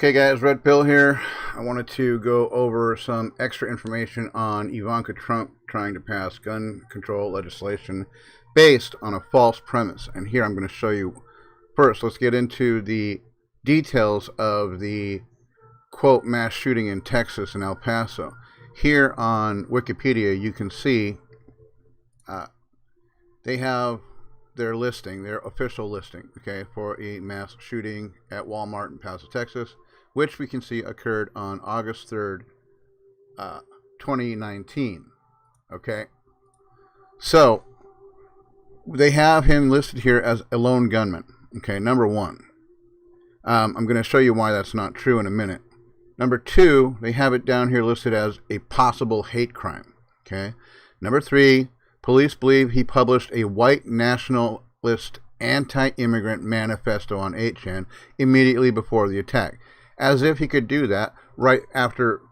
Okay guys, Red Pill here. I wanted to go over some extra information on Ivanka Trump trying to pass gun control legislation based on a false premise. And here I'm going to show you. First, let's get into the details of the, quote, mass shooting in Texas and El Paso. Here on Wikipedia, you can see they have their listing, their official listing, okay, for a mass shooting at Walmart in Paso, Texas, which we can see occurred on August 3rd, 2019, okay? So, they have him listed here as a lone gunman, okay, number one. I'm going to show you why that's not true in a minute. Number two, they have it down here listed as a possible hate crime, okay? Number three, police believe he published a white nationalist anti-immigrant manifesto on 8chan immediately before the attack. As if he could do that right after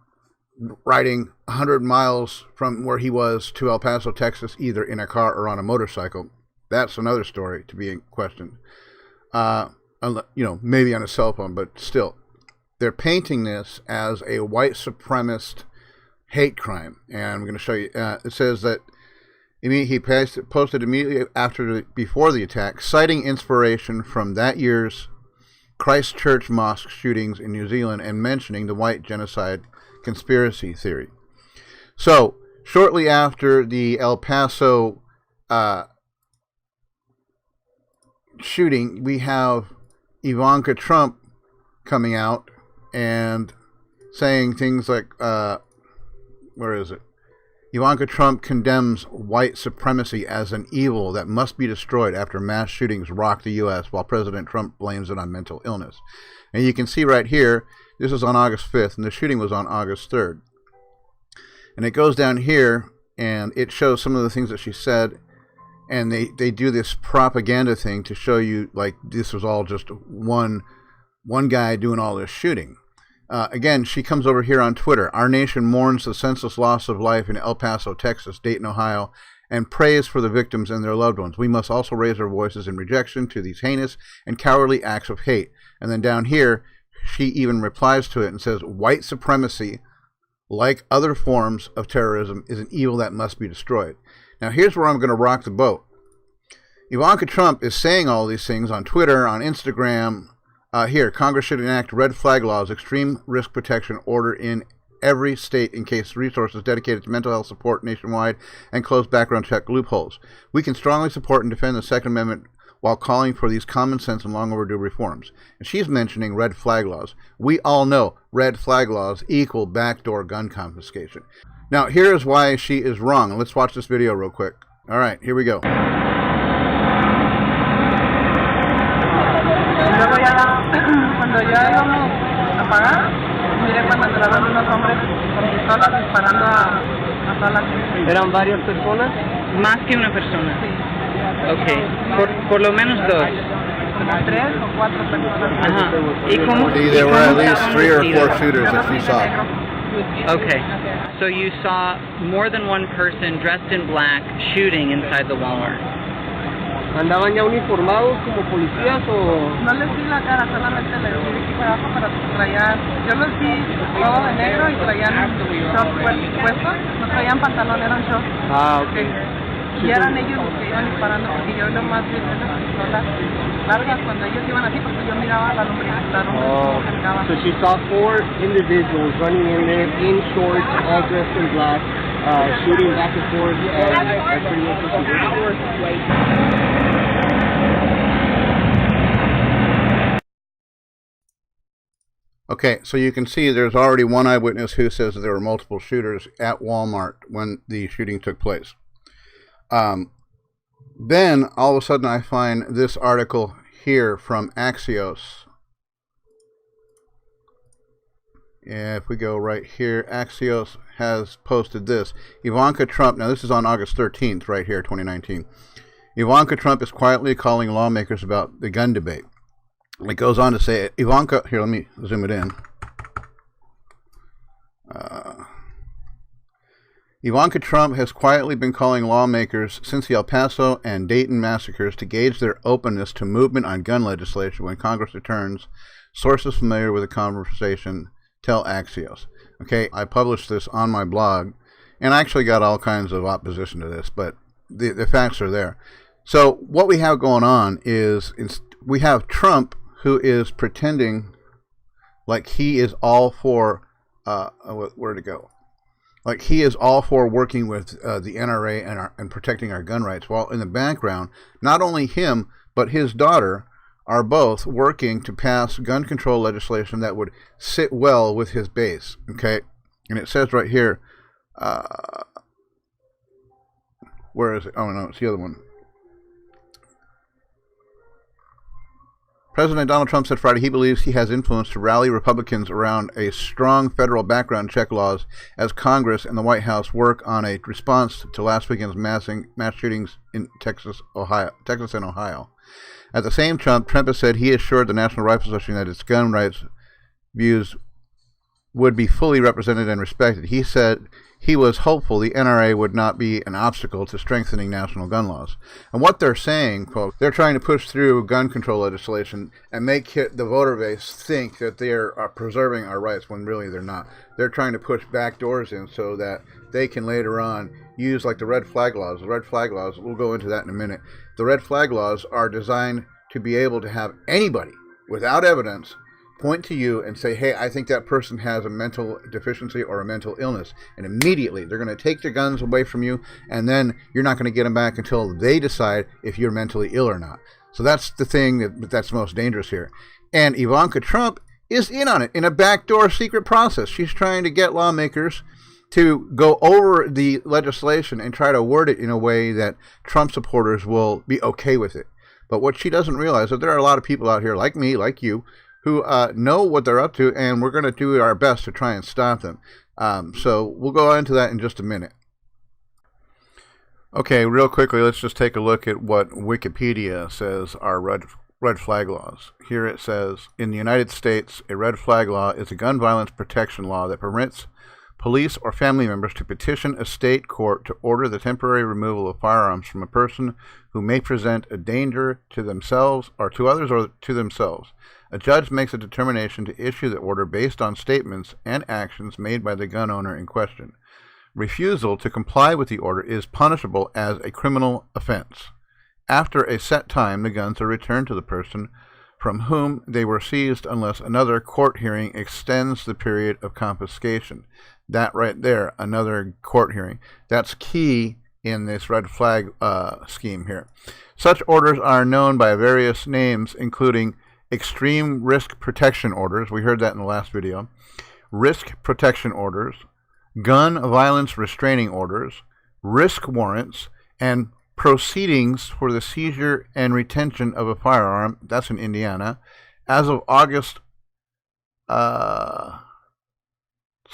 riding 100 miles from where he was to El Paso, Texas, either in a car or on a motorcycle. That's another story to be questioned. Maybe on a cell phone, but still. They're painting this as a white supremacist hate crime. And I'm going to show you. It says that he posted immediately before the attack, citing inspiration from that year's Christchurch mosque shootings in New Zealand and mentioning the white genocide conspiracy theory. So, shortly after the El Paso shooting, we have Ivanka Trump coming out and saying things like, where is it? Ivanka Trump condemns white supremacy as an evil that must be destroyed after mass shootings rock the U.S., while President Trump blames it on mental illness. And you can see right here, this is on August 5th, and the shooting was on August 3rd. And it goes down here, and it shows some of the things that she said, and they do this propaganda thing to show you, like, this was all just one guy doing all this shooting. Again, she comes over here on Twitter. Our nation mourns the senseless loss of life in El Paso, Texas, Dayton, Ohio, and prays for the victims and their loved ones. We must also raise our voices in rejection to these heinous and cowardly acts of hate. And then down here, she even replies to it and says, white supremacy, like other forms of terrorism, is an evil that must be destroyed. Now, here's where I'm going to rock the boat. Ivanka Trump is saying all these things on Twitter, on Instagram. Here, Congress should enact red flag laws, extreme risk protection order in every state in case resources dedicated to mental health support nationwide, and close background check loopholes. We can strongly support and defend the Second Amendment while calling for these common sense and long overdue reforms. And she's mentioning red flag laws. We all know red flag laws equal backdoor gun confiscation. Now, here is why she is wrong. Let's watch this video real quick. All right, here we go. Cuando ya íbamos a pagar, miré cuando entraron unos hombres con pistolas disparando a toda la gente. ¿Eran varias personas? Más que una persona. Sí. Ok, por lo menos dos. Como 3 o 4 personas. Ajá. ¿Y cómo? See, there were at least 3 or 4 shooters that she saw. Okay, so you saw more than one person dressed in black shooting inside the Walmart. ¿Andaban ya uniformados como policías o...? No les vi la cara, solamente les vi aquí para abajo, pero traían... Yo los vi todo de negro y traían shorts puestos, no traían pantalón, eran shorts. Ah, ok. Y eran ellos los que iban disparando, porque yo nomás vi las pistolas largas cuando ellos iban así, porque yo miraba la lumbre como se miraba. So she saw 4 individuals running in there in shorts, all dressed in black, shooting back and forth. Okay, so you can see there's already one eyewitness who says that there were multiple shooters at Walmart when the shooting took place. Then, all of a sudden, I find this article here from Axios. If we go right here, Axios has posted this. Ivanka Trump, now this is on August 13th, right here, 2019. Ivanka Trump is quietly calling lawmakers about the gun debate. It goes on to say, Ivanka, here, let me zoom it in. Ivanka Trump has quietly been calling lawmakers since the El Paso and Dayton massacres to gauge their openness to movement on gun legislation when Congress returns Sources familiar with the conversation tell Axios. Okay, I published this on my blog, and I actually got all kinds of opposition to this, but the facts are there. So what we have going on is we have Trump, who is pretending like he is all for, where to go? Like he is all for working with the NRA and protecting our gun rights, while in the background, not only him, but his daughter are both working to pass gun control legislation that would sit well with his base. Okay? And it says right here, where is it? Oh, no, it's the other one. President Donald Trump said Friday he believes he has influence to rally Republicans around a strong federal background check laws as Congress and the White House work on a response to last weekend's mass shootings in Texas and Ohio. At the same time, Trump has said he assured the National Rifle Association that its gun rights views would be fully represented and respected. He said he was hopeful the NRA would not be an obstacle to strengthening national gun laws. And what they're saying, folks, they're trying to push through gun control legislation and make the voter base think that they are preserving our rights when really they're not. They're trying to push back doors in so that they can later on use like the red flag laws. The red flag laws, we'll go into that in a minute. The red flag laws are designed to be able to have anybody, without evidence, point to you and say, hey, I think that person has a mental deficiency or a mental illness. And immediately they're going to take the guns away from you, and then you're not going to get them back until they decide if you're mentally ill or not. So that's the thing that's most dangerous here. And Ivanka Trump is in on it in a backdoor secret process. She's trying to get lawmakers to go over the legislation and try to word it in a way that Trump supporters will be okay with it. But what she doesn't realize is that there are a lot of people out here like me, like you, who know what they're up to, and we're going to do our best to try and stop them. So we'll go into that in just a minute. Okay, real quickly, let's just take a look at what Wikipedia says are red flag laws. Here it says, in the United States, a red flag law is a gun violence protection law that permits police or family members to petition a state court to order the temporary removal of firearms from a person who may present a danger to themselves or to others or to themselves. A judge makes a determination to issue the order based on statements and actions made by the gun owner in question. Refusal to comply with the order is punishable as a criminal offense. After a set time, the guns are returned to the person from whom they were seized unless another court hearing extends the period of confiscation. That right there, another court hearing. That's key in this red flag scheme here. Such orders are known by various names, including extreme risk protection orders. We heard that in the last video. Risk protection orders, gun violence restraining orders, risk warrants, and proceedings for the seizure and retention of a firearm. That's in Indiana. As of August 17,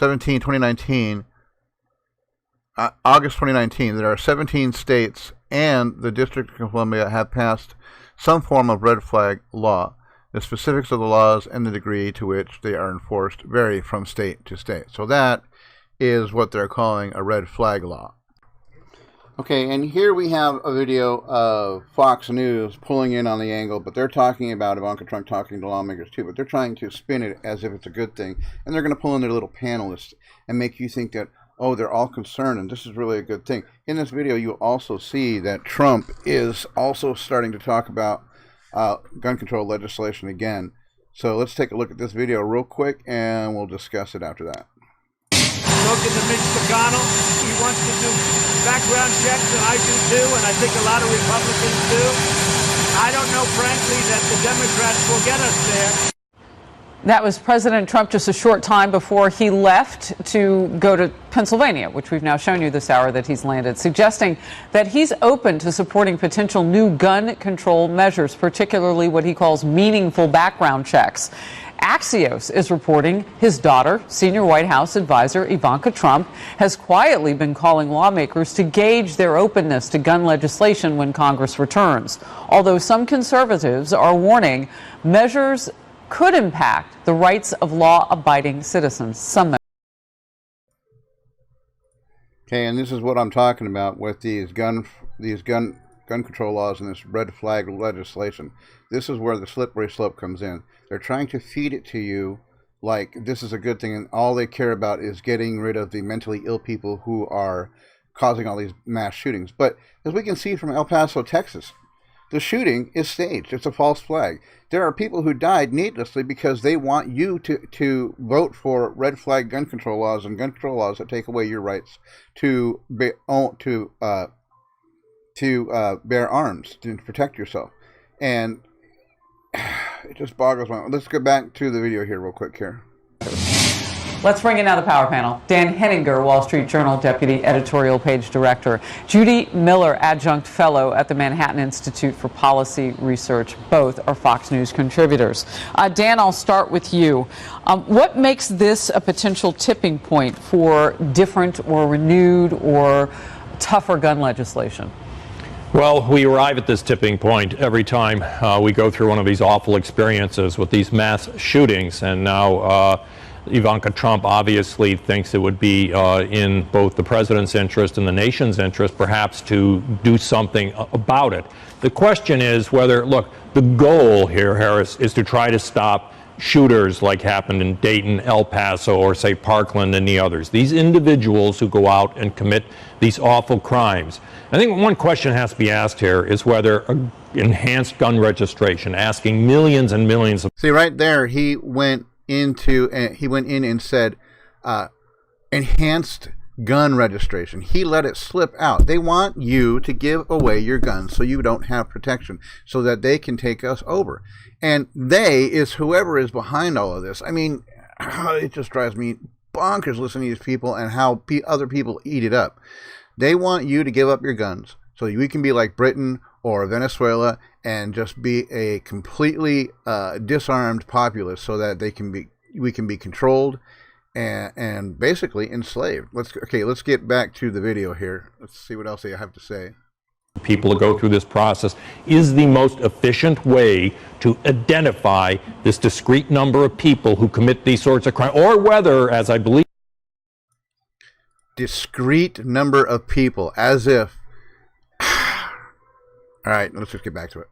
2019, August 2019, there are 17 states and the District of Columbia have passed some form of red flag law. The specifics of the laws and the degree to which they are enforced vary from state to state. So that is what they're calling a red flag law. Okay, and here we have a video of Fox News pulling in on the angle, but they're talking about Ivanka Trump talking to lawmakers too, but they're trying to spin it as if it's a good thing. And they're going to pull in their little panelists and make you think that, oh, they're all concerned and this is really a good thing. In this video, you also see that Trump is also starting to talk about gun control legislation again. So let's take a look at this video real quick and we'll discuss it after that. Spoken to Mitch McConnell. He wants to do background checks, and I do too, and I think a lot of Republicans do. I don't know, frankly, that the Democrats will get us there. That was President Trump just a short time before he left to go to Pennsylvania, which we've now shown you this hour that he's landed, suggesting that he's open to supporting potential new gun control measures, particularly what he calls meaningful background checks. Axios is reporting his daughter, senior White House advisor Ivanka Trump, has quietly been calling lawmakers to gauge their openness to gun legislation when Congress returns. Although some conservatives are warning measures could impact the rights of law-abiding citizens. Okay, and this is what I'm talking about with these gun gun control laws and this red flag legislation, this is where the slippery slope comes in. They're trying to feed it to you like this is a good thing, and all they care about is getting rid of the mentally ill people who are causing all these mass shootings. But as we can see from El Paso, Texas, the shooting is staged. It's a false flag. There are people who died needlessly because they want you to vote for red flag gun control laws and gun control laws that take away your rights to bear arms, to protect yourself. And it just boggles my mind. Let's go back to the video here real quick here. Let's bring in now the power panel. Dan Henninger, Wall Street Journal Deputy Editorial Page Director. Judy Miller, Adjunct Fellow at the Manhattan Institute for Policy Research. Both are Fox News contributors. Dan, I'll start with you. What makes this a potential tipping point for different or renewed or tougher gun legislation? Well, we arrive at this tipping point every time we go through one of these awful experiences with these mass shootings. And now Ivanka Trump obviously thinks it would be in both the president's interest and the nation's interest, perhaps, to do something about it. The question is whether, look, the goal here, Harris, is to try to stop shooters like happened in Dayton, El Paso, or say Parkland and the others. These individuals who go out and commit these awful crimes. I think one question has to be asked here is whether enhanced gun registration, asking millions and millions of... See, right there, he went in and said enhanced gun registration. He let it slip out. They want you to give away your guns so you don't have protection, so that they can take us over. And they is whoever is behind all of this. I mean, it just drives me bonkers listening to these people and how other people eat it up. They want you to give up your guns so we can be like Britain or Venezuela and just be a completely disarmed populace, so that we can be controlled and basically enslaved. Let's get back to the video here. Let's see what else they have to say. People to go through this process is the most efficient way to identify this discrete number of people who commit these sorts of crimes, or whether, as I believe, discrete number of people, as if... All right, let's just get back to it.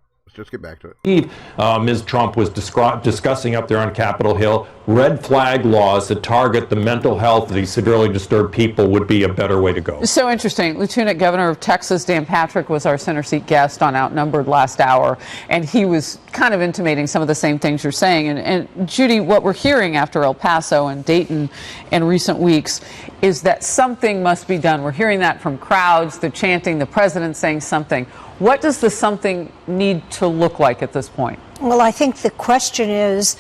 Ms. Trump was discussing up there on Capitol Hill, red flag laws that target the mental health of these severely disturbed people would be a better way to go. So interesting. Lieutenant Governor of Texas, Dan Patrick, was our center seat guest on Outnumbered last hour, and he was kind of intimating some of the same things you're saying. And Judy, what we're hearing after El Paso and Dayton in recent weeks is that something must be done. We're hearing that from crowds, the chanting, the president saying something. What does the something need to look like at this point? Well, I think the question is,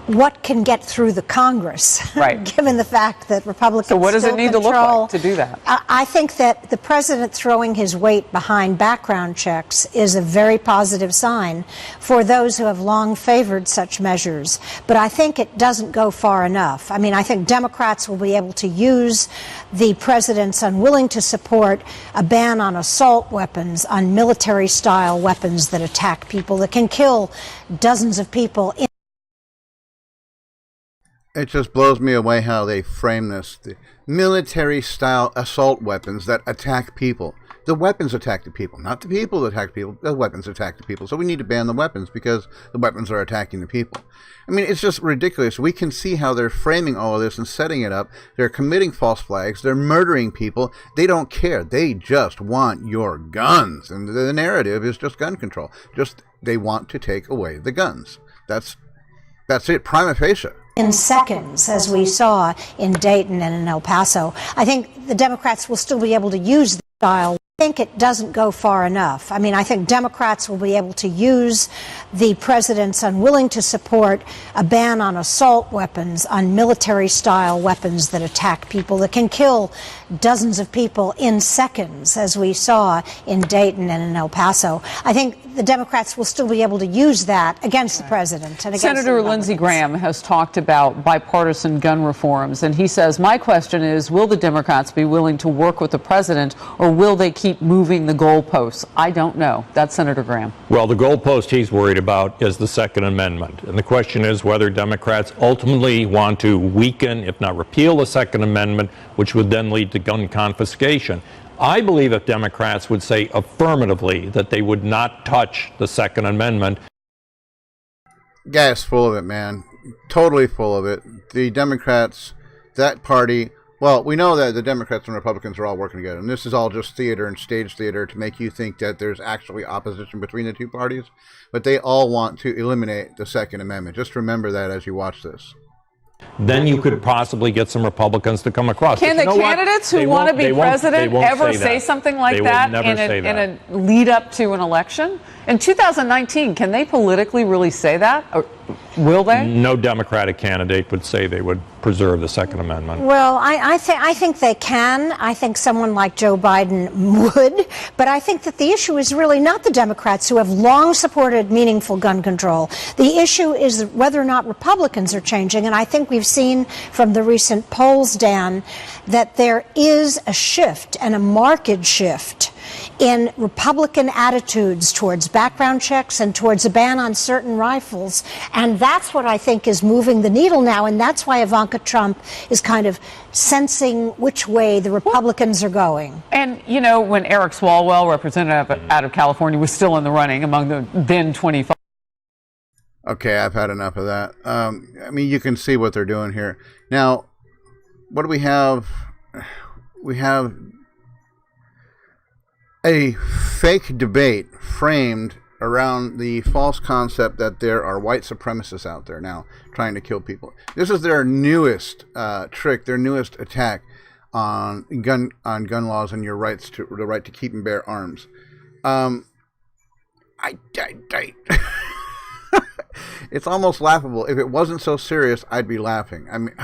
what can get through the Congress, right, given the fact that Republicans So what does still it need control, to look like to do that? I think that the president throwing his weight behind background checks is a very positive sign for those who have long favored such measures. But I think it doesn't go far enough. I mean, I think Democrats will be able to use the president's unwilling to support a ban on assault weapons, on military-style weapons that attack people, that can kill dozens of people. It just blows me away how they frame this. The military-style assault weapons that attack people. The weapons attack the people, not the people that attack people. The weapons attack the people. So we need to ban the weapons because the weapons are attacking the people. I mean, it's just ridiculous. We can see how they're framing all of this and setting it up. They're committing false flags. They're murdering people. They don't care. They just want your guns. And the narrative is just gun control. Just they want to take away the guns. That's it, prima facie. In seconds, as we saw in Dayton and in El Paso. I think the Democrats will still be able to use the style. I think it doesn't go far enough. I mean, I think Democrats will be able to use the president's unwilling to support a ban on assault weapons, on military-style weapons that attack people, that can kill dozens of people in seconds, as we saw in Dayton and in El Paso. I think the Democrats will still be able to use that against the president and against Senator Lindsey Graham has talked about bipartisan gun reforms, and he says, my question is, will the Democrats be willing to work with the president, or will they keep moving the goalposts? I don't know. That's Senator Graham. Well, the goalpost he's worried about is the Second Amendment. And the question is whether Democrats ultimately want to weaken, if not repeal, the Second Amendment, which would then lead to gun confiscation. I believe if Democrats would say affirmatively that they would not touch the Second Amendment. Guy's full of it, man. Totally full of it. The Democrats, that party, well, we know that the Democrats and Republicans are all working together, and this is all just theater and stage theater to make you think that there's actually opposition between the two parties, but they all want to eliminate the Second Amendment. Just remember that as you watch this. Then you could possibly get some Republicans to come across. Can the candidates who want to be president ever say something like that in a lead up to an election? In 2019, can they politically really say that? Or will they? No Democratic candidate would say they would preserve the Second Amendment. Well, I think they can. I think someone like Joe Biden would. But I think that the issue is really not the Democrats, who have long supported meaningful gun control. The issue is whether or not Republicans are changing. And I think we've seen from the recent polls, Dan, that there is a shift, and a marked shift, in Republican attitudes towards background checks and towards a ban on certain rifles. And that's what I think is moving the needle now. And that's why Ivanka Trump is kind of sensing which way the Republicans are going. And, you know, when Eric Swalwell, representative out of California, was still in the running among the then 25. Okay, I've had enough of that. I mean, you can see what they're doing here. Now, what do we have? We have a fake debate framed around the false concept that there are white supremacists out there now trying to kill people. This is their newest trick, their newest attack on gun laws and your rights to the right to keep and bear arms. It's almost laughable. If it wasn't so serious, I'd be laughing. I mean,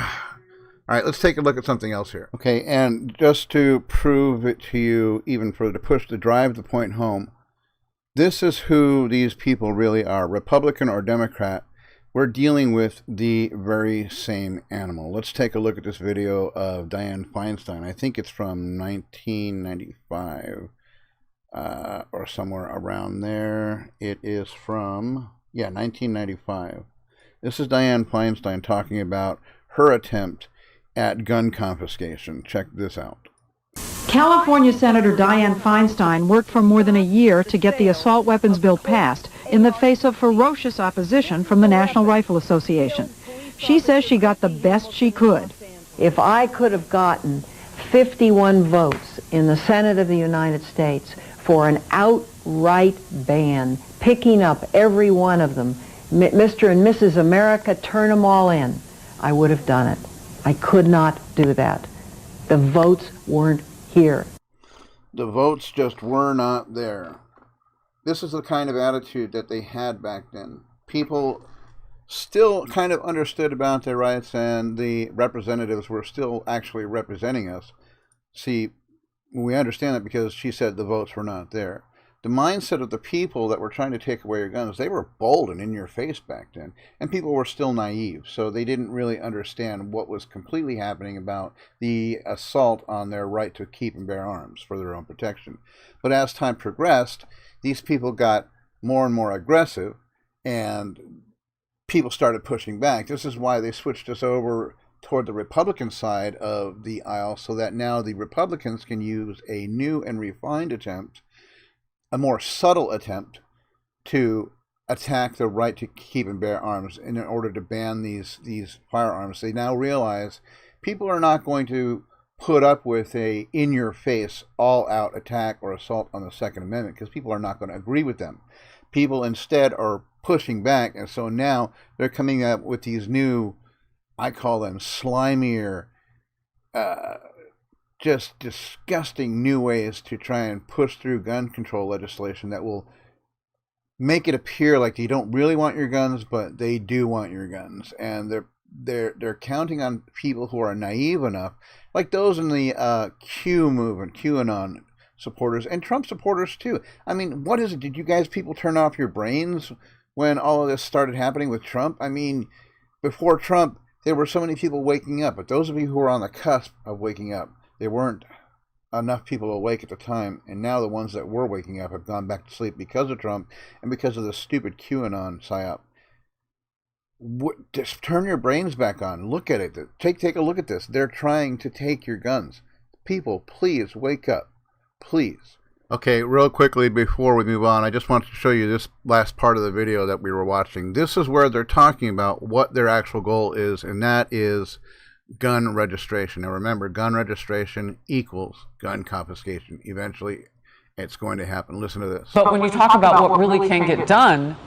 all right, let's take a look at something else here. Okay, and just to prove it to you even further, to drive the point home, this is who these people really are, Republican or Democrat. We're dealing with the very same animal. Let's take a look at this video of Dianne Feinstein. I think it's from 1995 or somewhere around there. It is from, 1995. This is Dianne Feinstein talking about her attempt at gun confiscation. Check this out. California Senator Dianne Feinstein worked for more than a year to get the assault weapons bill passed in the face of ferocious opposition from the National Rifle Association. She says she got the best she could. If I could have gotten 51 votes in the Senate of the United States for an outright ban, picking up every one of them, Mr. and Mrs. America, turn them all in, I would have done it. I could not do that. The votes weren't here. The votes just were not there. This is the kind of attitude that they had back then. People still kind of understood about their rights, and the representatives were still actually representing us. See, we understand that because she said the votes were not there. The mindset of the people that were trying to take away your guns, they were bold and in your face back then. And people were still naive, so they didn't really understand what was completely happening about the assault on their right to keep and bear arms for their own protection. But as time progressed, these people got more and more aggressive, and people started pushing back. This is why they switched us over toward the Republican side of the aisle, so that now the Republicans can use a new and refined attempt, a more subtle attempt, to attack the right to keep and bear arms in order to ban these firearms. They now realize people are not going to put up with a in-your-face, all-out attack or assault on the Second Amendment, because people are not going to agree with them. People instead are pushing back, and so now they're coming up with these new, I call them slimier, just disgusting new ways to try and push through gun control legislation that will make it appear like they don't really want your guns, but they do want your guns. And they're counting on people who are naive enough, like those in the Q movement, QAnon supporters, and Trump supporters too. I mean, what is it? Did you guys people turn off your brains when all of this started happening with Trump? I mean, before Trump, there were so many people waking up, but those of you who are on the cusp of waking up, there weren't enough people awake at the time, and now the ones that were waking up have gone back to sleep because of Trump and because of the stupid QAnon psyop. Just turn your brains back on. Look at it. Take a look at this. They're trying to take your guns. People, please wake up. please. Okay, real quickly before we move on, I just want to show you this last part of the video that we were watching. This is where they're talking about what their actual goal is, and that is gun registration. Now remember, gun registration equals gun confiscation. Eventually, it's going to happen. Listen to this. But when you talk about what really can get done,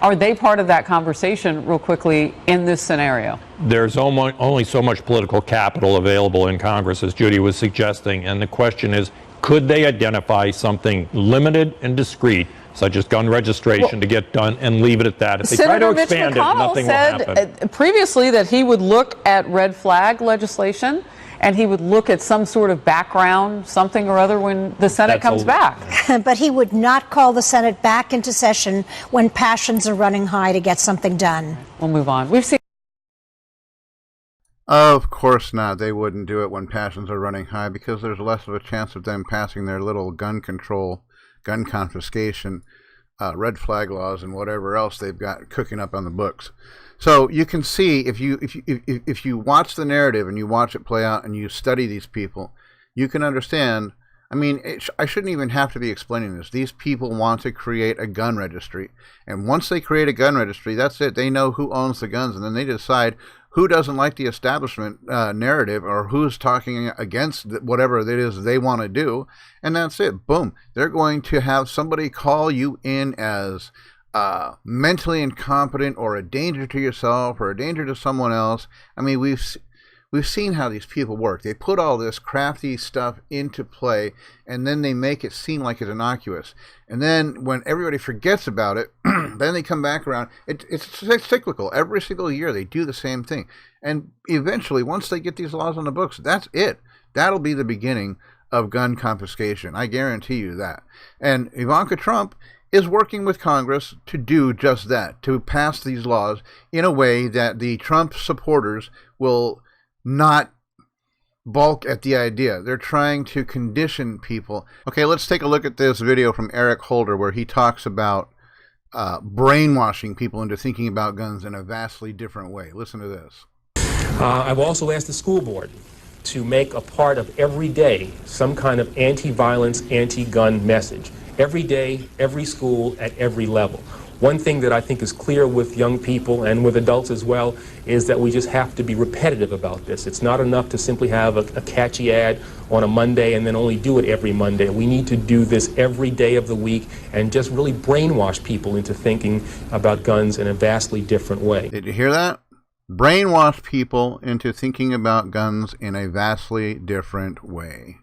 are they part of that conversation, real quickly, in this scenario? There's only so much political capital available in Congress, as Judy was suggesting, and the question is, could they identify something limited and discrete, such as gun registration, to get done and leave it at that? If they try to expand it, nothing will happen. Senator Mitch McConnell said previously that he would look at red flag legislation and he would look at some sort of background, something or other, when the Senate comes back. But he would not call the Senate back into session when passions are running high to get something done. We'll move on. We've seen. Of course not. They wouldn't do it when passions are running high, because there's less of a chance of them passing their little gun control, gun confiscation, red flag laws, and whatever else they've got cooking up on the books. So you can see, if you watch the narrative and you watch it play out and you study these people, you can understand. I mean, I shouldn't even have to be explaining this. These people want to create a gun registry, and once they create a gun registry, that's it. They know who owns the guns, and then they decide who doesn't like the establishment narrative, or who's talking against whatever it is they want to do, and that's it. Boom. They're going to have somebody call you in as mentally incompetent, or a danger to yourself, or a danger to someone else. I mean, we've seen how these people work. They put all this crafty stuff into play, and then they make it seem like it's innocuous. And then when everybody forgets about it, then they come back around. It's cyclical. Every single year they do the same thing. And eventually, once they get these laws on the books, that's it. That'll be the beginning of gun confiscation. I guarantee you that. And Ivanka Trump is working with Congress to do just that, to pass these laws in a way that the Trump supporters will not balk at the idea. They're trying to condition people. Okay, let's take a look at this video from Eric Holder, where he talks about brainwashing people into thinking about guns in a vastly different way. Listen to this. I've also asked the school board to make a part of every day some kind of anti-violence, anti-gun message. Every day, every school, at every level. One thing that I think is clear with young people and with adults as well is that we just have to be repetitive about this. It's not enough to simply have a catchy ad on a Monday and then only do it every Monday. We need to do this every day of the week and just really brainwash people into thinking about guns in a vastly different way. Did you hear that? Brainwash people into thinking about guns in a vastly different way.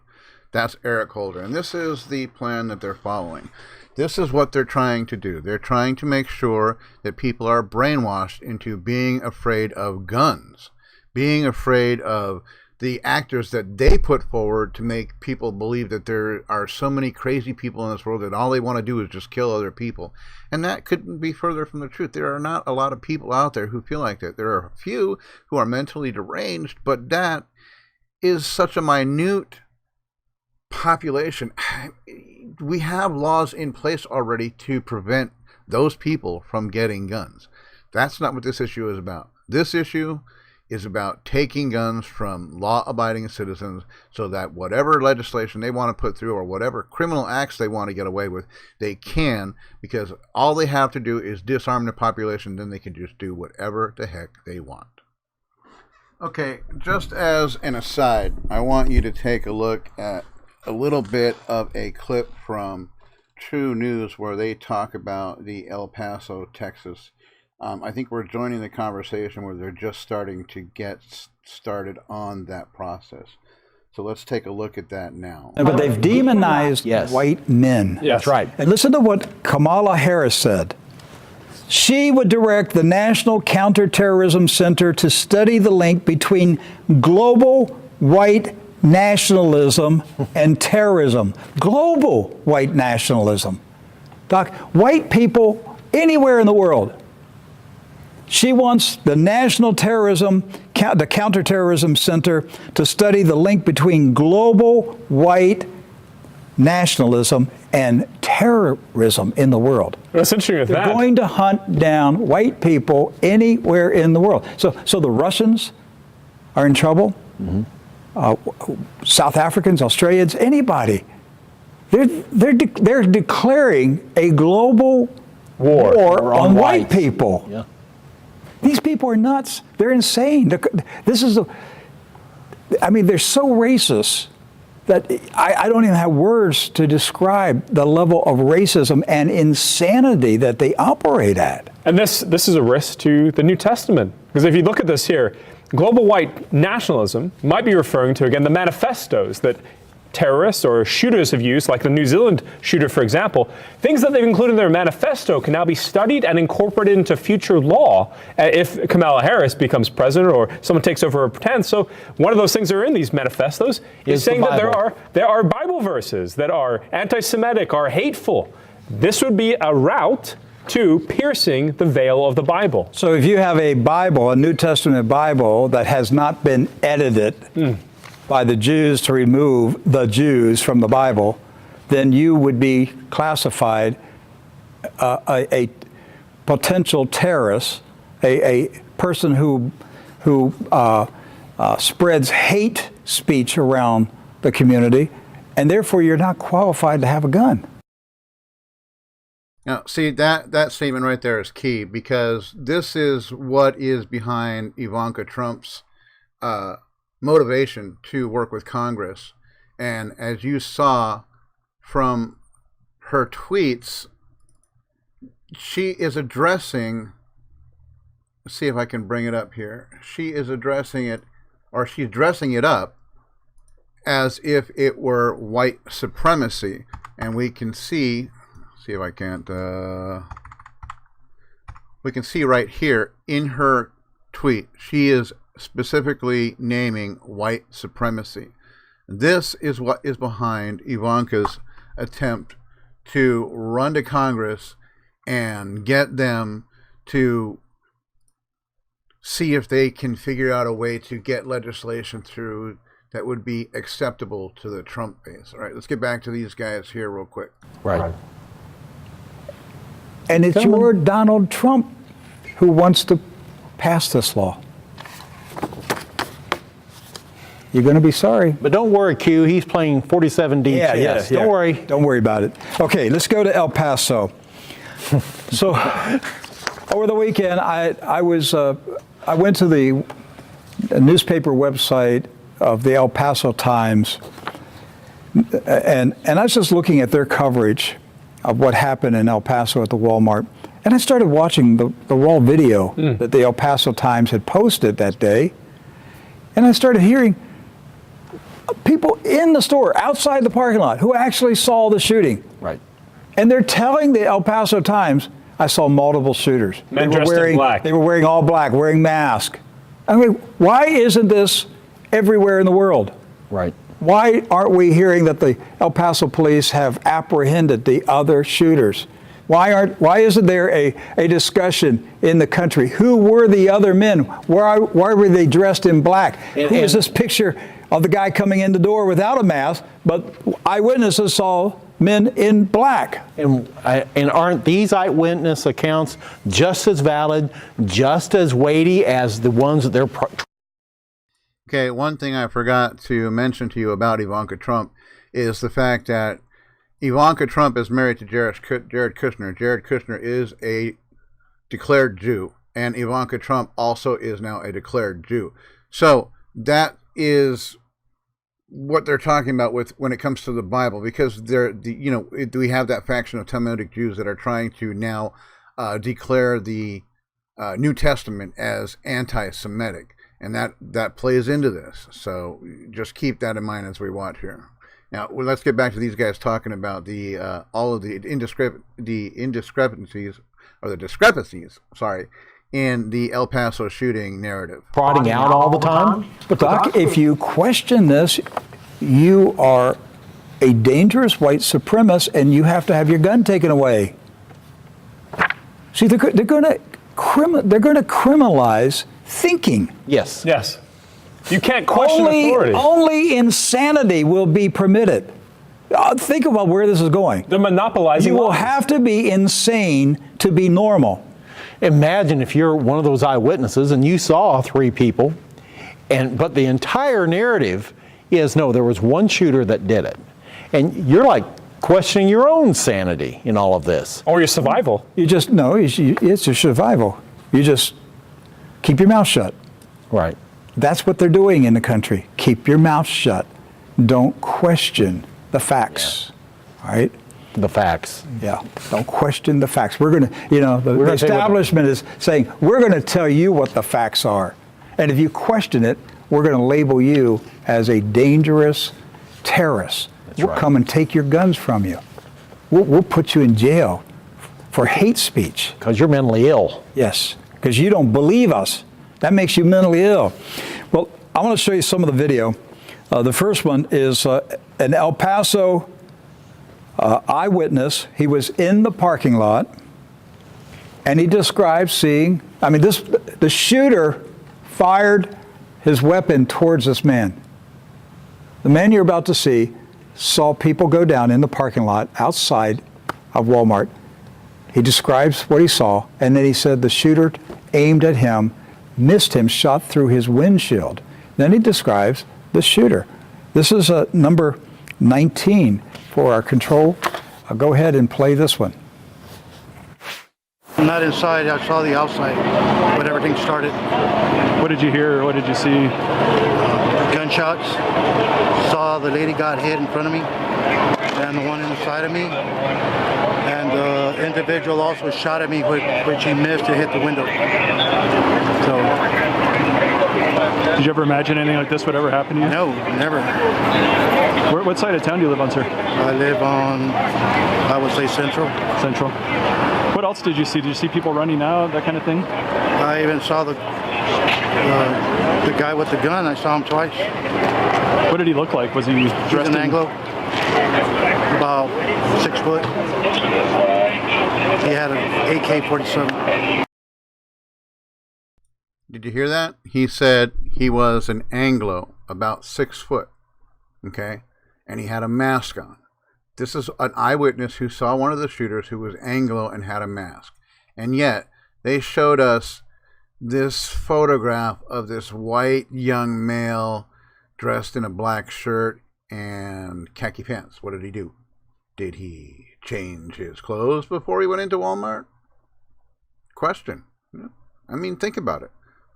That's Eric Holder, and this is the plan that they're following. This is what they're trying to do. They're trying to make sure that people are brainwashed into being afraid of guns, being afraid of the actors that they put forward to make people believe that there are so many crazy people in this world that all they want to do is just kill other people. And that couldn't be further from the truth. There are not a lot of people out there who feel like that. There are a few who are mentally deranged, but that is such a minute population. We have laws in place already to prevent those people from getting guns. That's not what this issue is about. This issue is about taking guns from law-abiding citizens so that whatever legislation they want to put through or whatever criminal acts they want to get away with, they can, because all they have to do is disarm the population, then they can just do whatever the heck they want. Okay, just as an aside, I want you to take a look at a little bit of a clip from True News where they talk about the El Paso, Texas. I think we're joining the conversation where they're just starting to get started on that process. So let's take a look at that now. But they've demonized white men. Yes. That's right. And listen to what Kamala Harris said. She would direct the National Counterterrorism Center to study the link between global white nationalism and terrorism. Global white nationalism. Doc, white people anywhere in the world. She wants the National the Counterterrorism Center to study the link between global white nationalism and terrorism in the world. That's interesting with They're going to hunt down white people anywhere in the world. So the Russians are in trouble. Mm-hmm. South Africans, Australians, anybody. They're declaring a global war on white people. Yeah. These people are nuts. They're insane. They're so racist that I don't even have words to describe the level of racism and insanity that they operate at. And this is a risk to the New Testament. Because if you look at this here, global white nationalism might be referring to, again, the manifestos that terrorists or shooters have used, like the New Zealand shooter, for example. Things that they've included in their manifesto can now be studied and incorporated into future law if Kamala Harris becomes president or someone takes over her pretense. So one of those things that are in these manifestos is saying that there are Bible verses that are anti-Semitic, are hateful. This would be a route to piercing the veil of the Bible. So if you have a Bible, a New Testament Bible that has not been edited by the Jews to remove the Jews from the Bible, then you would be classified a potential terrorist, a person who spreads hate speech around the community, and therefore you're not qualified to have a gun. Now, see, that statement right there is key, because this is what is behind Ivanka Trump's motivation to work with Congress. And as you saw from her tweets, she is addressing, let's see if I can bring it up here. She is addressing it, or she's dressing it up as if it were white supremacy. And we can see if I can't, we can see right here in her tweet, she is specifically naming white supremacy. This is what is behind Ivanka's attempt to run to Congress and get them to see if they can figure out a way to get legislation through that would be acceptable to the Trump base. All right, let's get back to these guys here real quick. Right. And it's your Donald Trump who wants to pass this law. You're going to be sorry. But don't worry, Q. He's playing 47D chess. Don't worry. Don't worry about it. Okay, let's go to El Paso. So, over the weekend, I went to the newspaper website of the El Paso Times, and I was just looking at their coverage of what happened in El Paso at the Walmart, and I started watching the raw video that the El Paso Times had posted that day, and I started hearing people in the store, outside the parking lot, who actually saw the shooting. Right. And they're telling the El Paso Times, I saw multiple shooters. Men dressed in black. They were wearing all black, wearing masks. I mean, why isn't this everywhere in the world? Right. Why aren't we hearing that the El Paso police have apprehended the other shooters? Why isn't there a discussion in the country? Who were the other men? Why were they dressed in black? Who is this picture of the guy coming in the door without a mask, but eyewitnesses saw men in black? And aren't these eyewitness accounts just as valid, just as weighty as the ones that they're... Okay, one thing I forgot to mention to you about Ivanka Trump is the fact that Ivanka Trump is married to Jared Kushner. Jared Kushner is a declared Jew, and Ivanka Trump also is now a declared Jew. So that is what they're talking about with when it comes to the Bible, because we have that faction of Talmudic Jews that are trying to now declare the New Testament as anti-Semitic, and that plays into this. So just keep that in mind as we watch here. Now let's get back to these guys discrepancies in the El Paso shooting narrative. Prodding out all the time? But Doc, if you question this, you are a dangerous white supremacist, and you have to have your gun taken away. See, they're going to criminalize thinking. Yes. Yes. You can't question authority. Only insanity will be permitted. Think about where this is going. They're monopolizing. You will have to be insane to be normal. Imagine if you're one of those eyewitnesses and you saw 3 people, but the entire narrative is, no, there was one shooter that did it. And you're like questioning your own sanity in all of this. Or your survival. You just, no, it's your survival. You just keep your mouth shut. Right. That's what they're doing in the country. Keep your mouth shut. Don't question the facts. All right? The facts. Yeah. Don't question the facts. We're going to, the establishment is saying, we're going to tell you what the facts are. And if you question it, we're going to label you as a dangerous terrorist. We'll come and take your guns from you. We'll put you in jail for hate speech. Because you're mentally ill. Yes, because you don't believe us. That makes you mentally ill. Well, I want to show you some of the video. The first one is an El Paso eyewitness. He was in the parking lot, and he describes seeing, the shooter fired his weapon towards this man. The man you're about to see saw people go down in the parking lot outside of Walmart. He describes what he saw, and then he said the shooter aimed at him, missed him, shot through his windshield. Then he describes the shooter. This is number 19 for our control. I'll go ahead and play this one. I'm not inside, I saw the outside when everything started. What did you hear, or what did you see? Gunshots. Saw the lady got hit in front of me, and the one inside of me. And the individual also shot at me, which he missed to hit the window. So. Did you ever imagine anything like this would ever happen to you? No, never. What side of town do you live on, sir? I live on, I would say Central. Central. What else did you see? Did you see people running out, that kind of thing? I even saw the guy with the gun. I saw him twice. What did he look like? Was he dressed He's an Anglo, about 6 foot. He had an AK-47. Did you hear that? He said he was an Anglo, about 6 foot. Okay? And he had a mask on. This is an eyewitness who saw one of the shooters who was Anglo and had a mask. And yet, they showed us this photograph of this white young male dressed in a black shirt and khaki pants. What did he do? Did he change his clothes before he went into Walmart? Question. I mean, think about it.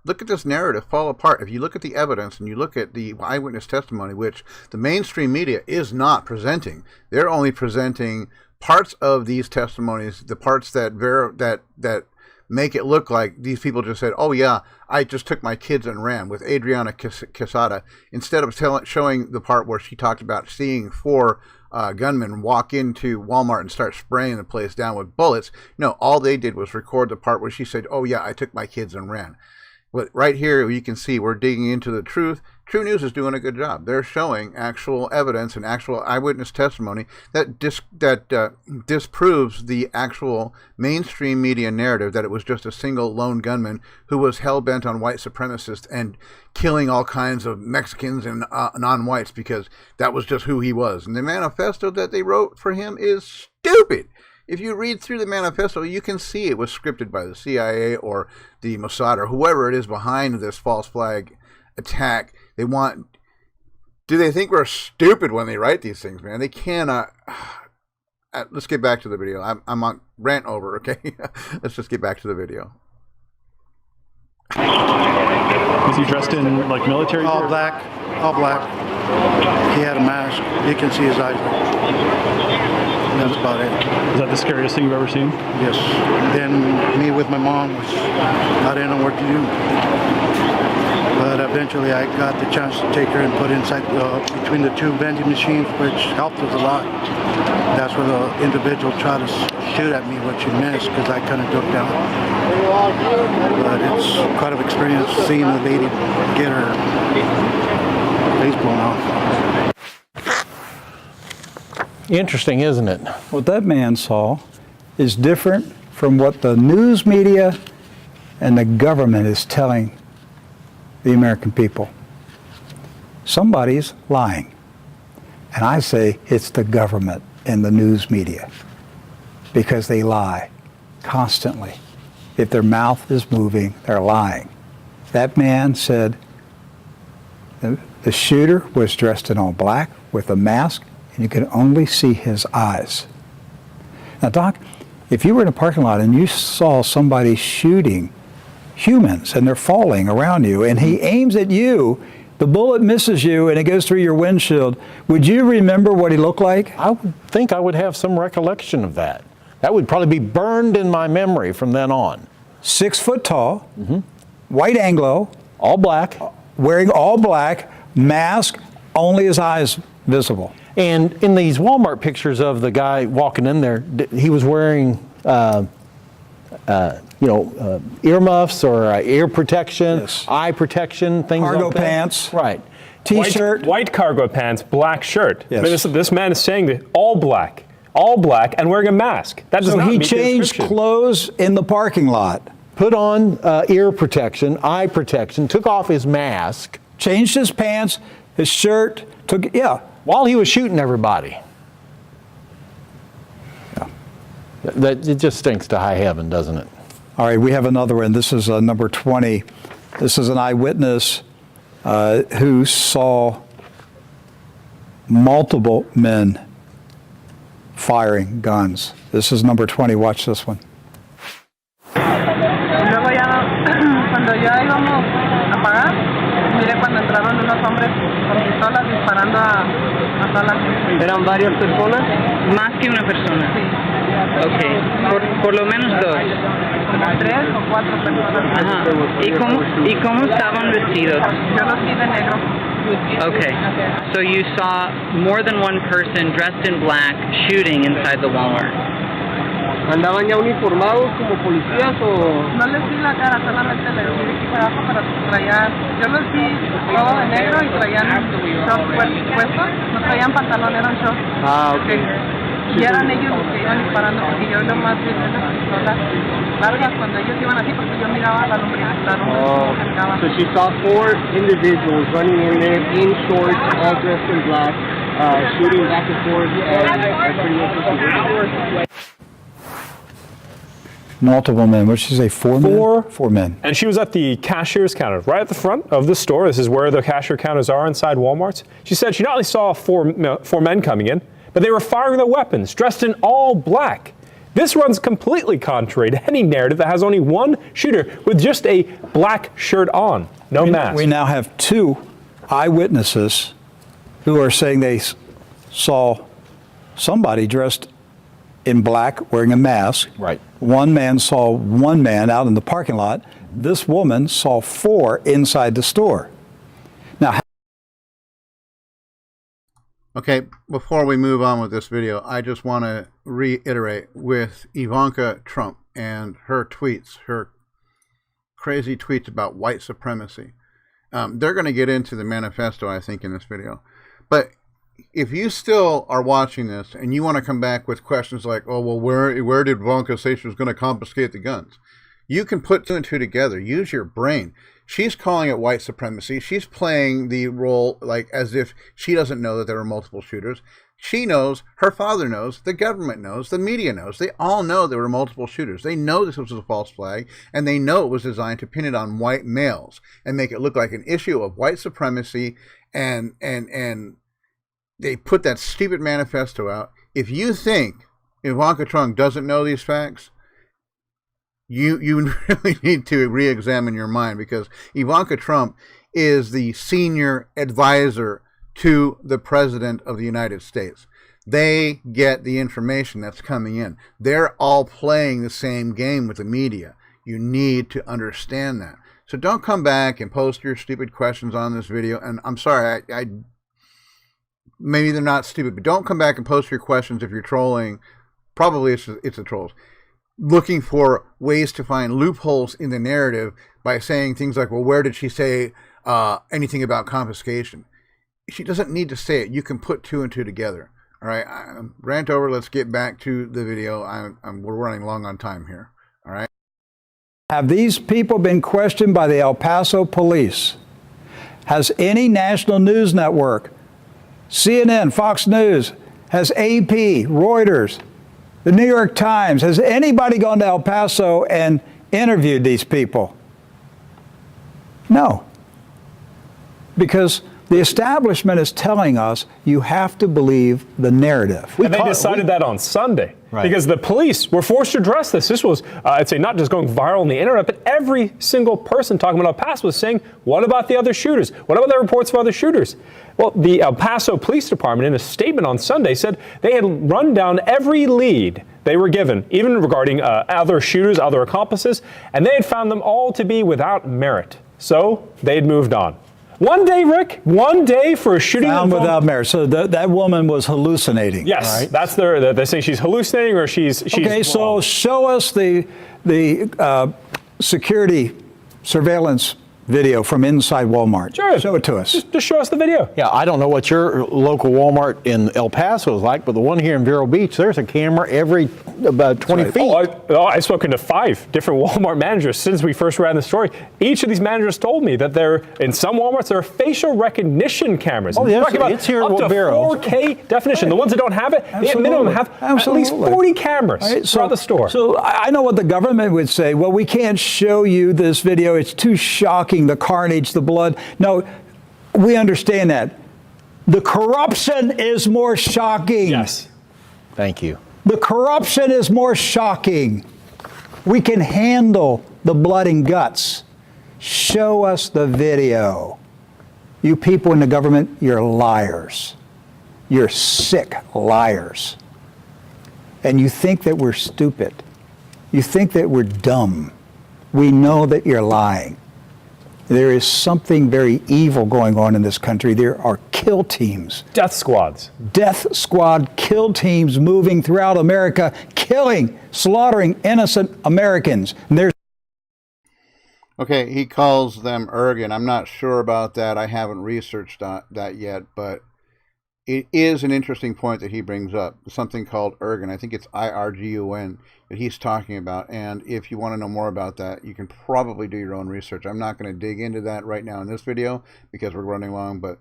Look at this narrative fall apart. If you look at the evidence and you look at the eyewitness testimony, which the mainstream media is not presenting, they're only presenting parts of these testimonies, the parts that make it look like these people just said, "Oh yeah, I just took my kids and ran," with Adriana Quesada, instead of showing the part where she talked about seeing 4 gunmen walk into Walmart and start spraying the place down with bullets. No, all they did was record the part where she said, "Oh yeah, I took my kids and ran." But right here, you can see we're digging into the truth. True News is doing a good job. They're showing actual evidence and actual eyewitness testimony that disproves the actual mainstream media narrative that it was just a single lone gunman who was hell-bent on white supremacists and killing all kinds of Mexicans and non-whites because that was just who he was. And the manifesto that they wrote for him is stupid. If you read through the manifesto, you can see it was scripted by the CIA or the Mossad or whoever it is behind this false flag attack. Do they think we're stupid when they write these things, man? They cannot. Let's get back to the video. I'm on rant over, okay? Let's just get back to the video. Was he dressed in like military? All black. He had a mask. You can see his eyes. That's about it. Is that the scariest thing you've ever seen? Yes. Then me with my mom, I didn't know what to do. But eventually I got the chance to take her and put inside between the 2 vending machines, which helped us a lot. That's where the individual tried to shoot at me, which he missed because I kind of ducked down. But it's quite an experience seeing a lady get her face blown off. Interesting, isn't it? What that man saw is different from what the news media and the government is telling the American people. Somebody's lying. And I say it's the government and the news media because they lie constantly. If their mouth is moving, they're lying. That man said the shooter was dressed in all black with a mask and you can only see his eyes. Now, Doc, if you were in a parking lot and you saw somebody shooting humans and they're falling around you and he aims at you, the bullet misses you and it goes through your windshield, would you remember what he looked like? I would think I would have some recollection of that. That would probably be burned in my memory from then on. 6 foot tall, white Anglo, all black, wearing all black, mask, only his eyes visible. And in these Walmart pictures of the guy walking in there, he was wearing, earmuffs or ear protection, eye protection, things cargo like that. pants, right? T-shirt, white cargo pants, black shirt. Yes. I mean, this man is saying that all black, and wearing a mask. That does so not he meet the changed description. clothes in the parking lot, put on ear protection, eye protection, took off his mask, changed his pants, his shirt, while he was shooting everybody. That it just stinks to high heaven, doesn't it? All right, we have another one. This is number 20. This is an eyewitness who saw multiple men firing guns. This is number 20. Watch this one. Luego ya, cuando ya íbamos a pagar, mire cuando entraron unos hombres con pistolas disparando a toda la gente. ¿Eran varias personas? Más que una persona. Sí. Ok, por lo menos 2. Como 3 o 4 personas. Ajá. ¿Y cómo estaban vestidos? Yo los vi de negro. Okay, so you saw more than one person dressed in black shooting inside the Walmart. ¿Andaban ya uniformados como policías o...? No les vi la cara, solamente les vi de aquí para abajo, pero traían... Yo los vi todo de negro y traían shorts puestos, no traían pantalón, eran shorts. Ah, ok. Y eran ellos los que iban disparando, porque yo nomás vi las pistolas largas cuando ellos iban así, porque yo miraba la lumbre que cargaban. So she saw 4 individuals running in there in shorts, all dressed in black, shooting back and forth. Pretty much what she did. Multiple men. What did she say? 4 men? 4 men. And she was at the cashier's counter, right at the front of the store. This is where the cashier counters are inside Walmart's. She said she not only saw four men coming in, but they were firing their weapons, dressed in all black. This runs completely contrary to any narrative that has only one shooter with just a black shirt on, no mask. We now have 2 eyewitnesses who are saying they saw somebody dressed in black wearing a mask. Right. One man saw 1 man out in the parking lot. This woman saw 4 inside the store. Now, okay, before we move on with this video, I just want to reiterate with Ivanka Trump and her tweets, her crazy tweets about white supremacy. They're going to get into the manifesto, I think, in this video. But if you still are watching this and you want to come back with questions like, oh, well, where did Ivanka say she was going to confiscate the guns? You can put 2 and 2 together. Use your brain. She's calling it white supremacy. She's playing the role like as if she doesn't know that there were multiple shooters. She knows, her father knows, the government knows, the media knows. They all know there were multiple shooters. They know this was a false flag, and they know it was designed to pin it on white males and make it look like an issue of white supremacy, and they put that stupid manifesto out. If you think Ivanka Trump doesn't know these facts, you really need to re-examine your mind, because Ivanka Trump is the senior advisor to the President of the United States. They get the information that's coming in. They're all playing the same game with the media. You need to understand that. So don't come back and post your stupid questions on this video. And I'm sorry, I maybe they're not stupid, but don't come back and post your questions if you're trolling. Probably it's the trolls looking for ways to find loopholes in the narrative by saying things like, well, where did she say anything about confiscation? She doesn't need to say it. You can put 2 and 2 together. All right, rant over. Let's get back to the video. We're running long on time here. All right. have these people been questioned by the El Paso police? Has any national news network, CNN, Fox News, has AP, Reuters, the New York Times, has anybody gone to El Paso and interviewed these people? No. Because The establishment is telling us you have to believe the narrative. And they decided that on Sunday. Right. Because the police were forced to address this. This was, I'd say, not just going viral on the internet, but every single person talking about El Paso was saying, what about the other shooters? What about the reports of other shooters? Well, the El Paso Police Department, in a statement on Sunday, said they had run down every lead they were given, even regarding other shooters, other accomplices, and they had found them all to be without merit. So they had moved on. One day, Rick, one day for a shooting found without merit. So that woman was hallucinating. Yes, right? That's they say she's hallucinating or she's okay, wrong. So show us the security surveillance video from inside Walmart. Sure. Show it to us. Just show us the video. Yeah, I don't know what your local Walmart in El Paso is like, but the one here in Vero Beach, there's a camera every about 20 feet. I've spoken to 5 different Walmart managers since we first ran the story. Each of these managers told me that in some Walmarts, there are facial recognition cameras. Oh, yes, it's here up to Vero. 4K definition. The ones that don't have it, they at minimum have at least 40 cameras throughout the store. So I know what the government would say. Well, we can't show you this video. It's too shocking. The carnage, the blood. No, we understand that. The corruption is more shocking. Yes. Thank you. The corruption is more shocking. We can handle the blood and guts. Show us the video. You people in the government, you're liars. You're sick liars. And you think that we're stupid. You think that we're dumb. We know that you're lying. There is something very evil going on in this country. There are kill teams. Death squads. Death squad kill teams moving throughout America, killing, slaughtering innocent Americans. And there's Okay, he calls them Ergen. I'm not sure about that. I haven't researched that yet, but it is an interesting point that he brings up. Something called Ergen. I think it's IRGUN that he's talking about. And if you want to know more about that, you can probably do your own research. I'm not going to dig into that right now in this video because we're running long, but